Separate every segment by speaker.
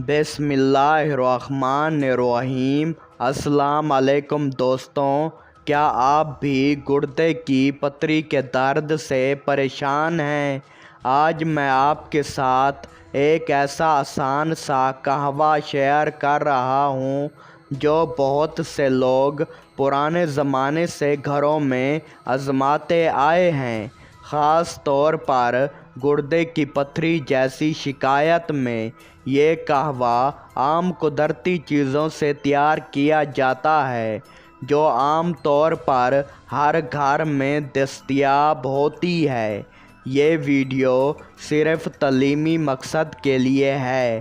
Speaker 1: بسم اللہ الرحمن الرحیم۔ السلام علیکم دوستوں، کیا آپ بھی گردے کی پتھری کے درد سے پریشان ہیں؟ آج میں آپ کے ساتھ ایک ایسا آسان سا قہوہ شیئر کر رہا ہوں جو بہت سے لوگ پرانے زمانے سے گھروں میں آزماتے آئے ہیں۔ خاص طور پر گردے کی پتھری جیسی شکایت میں یہ قہوہ عام قدرتی چیزوں سے تیار کیا جاتا ہے جو عام طور پر ہر گھر میں دستیاب ہوتی ہے۔ یہ ویڈیو صرف تعلیمی مقصد کے لیے ہے۔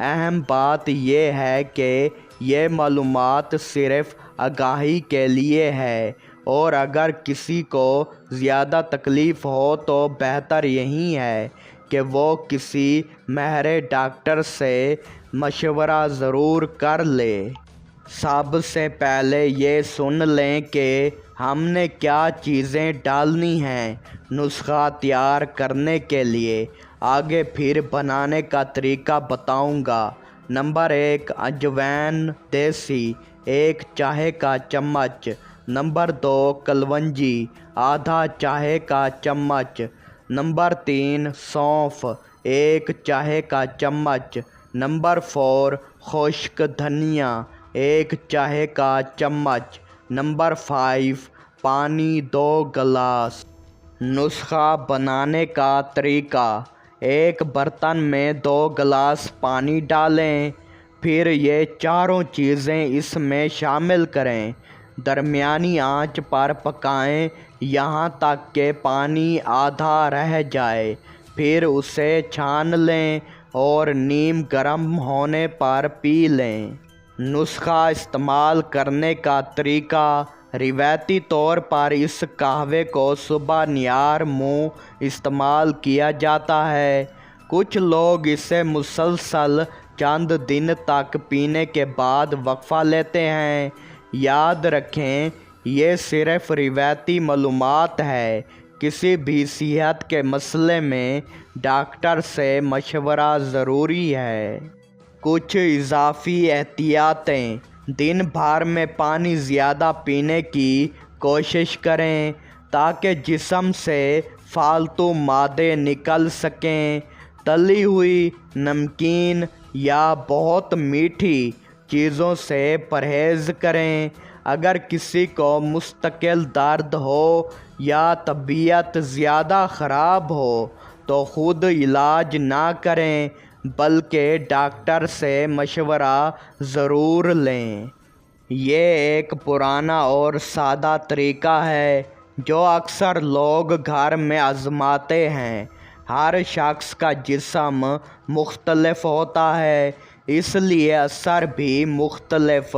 Speaker 1: اہم بات یہ ہے کہ یہ معلومات صرف آگاہی کے لیے ہے، اور اگر کسی کو زیادہ تکلیف ہو تو بہتر یہی ہے کہ وہ کسی ماہر ڈاکٹر سے مشورہ ضرور کر لے۔ سب سے پہلے یہ سن لیں کہ ہم نے کیا چیزیں ڈالنی ہیں نسخہ تیار کرنے کے لیے، آگے پھر بنانے کا طریقہ بتاؤں گا۔ نمبر 1، اجوائن دیسی 1 چائے کا چمچ۔ نمبر 2، کلونجی آدھا چائے کا چمچ۔ نمبر 3، سونف 1 چائے کا چمچ۔ نمبر 4، خشک دھنیا 1 چائے کا چمچ۔ نمبر 5، پانی 2 گلاس۔ نسخہ بنانے کا طریقہ: ایک برتن میں 2 گلاس پانی ڈالیں، پھر یہ چاروں چیزیں اس میں شامل کریں۔ درمیانی آنچ پر پکائیں یہاں تک کہ پانی آدھا رہ جائے، پھر اسے چھان لیں اور نیم گرم ہونے پر پی لیں۔ نسخہ استعمال کرنے کا طریقہ: روایتی طور پر اس قہوے کو صبح نیار منہ استعمال کیا جاتا ہے۔ کچھ لوگ اسے مسلسل چند دن تک پینے کے بعد وقفہ لیتے ہیں۔ یاد رکھیں، یہ صرف روایتی معلومات ہے۔ کسی بھی صحت کے مسئلے میں ڈاکٹر سے مشورہ ضروری ہے۔ کچھ اضافی احتیاطیں: دن بھر میں پانی زیادہ پینے کی کوشش کریں تاکہ جسم سے فالتو مادے نکل سکیں۔ تلی ہوئی، نمکین یا بہت میٹھی چیزوں سے پرہیز کریں۔ اگر کسی کو مستقل درد ہو یا طبیعت زیادہ خراب ہو تو خود علاج نہ کریں بلکہ ڈاکٹر سے مشورہ ضرور لیں۔ یہ ایک پرانا اور سادہ طریقہ ہے جو اکثر لوگ گھر میں آزماتے ہیں۔ ہر شخص کا جسم مختلف ہوتا ہے، اس لیے اثر بھی مختلف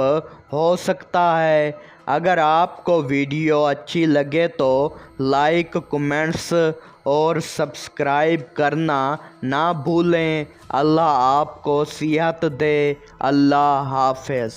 Speaker 1: ہو سکتا ہے۔ اگر آپ کو ویڈیو اچھی لگے تو لائک، کمنٹس اور سبسکرائب کرنا نہ بھولیں۔ اللہ آپ کو صحت دے۔ اللہ حافظ۔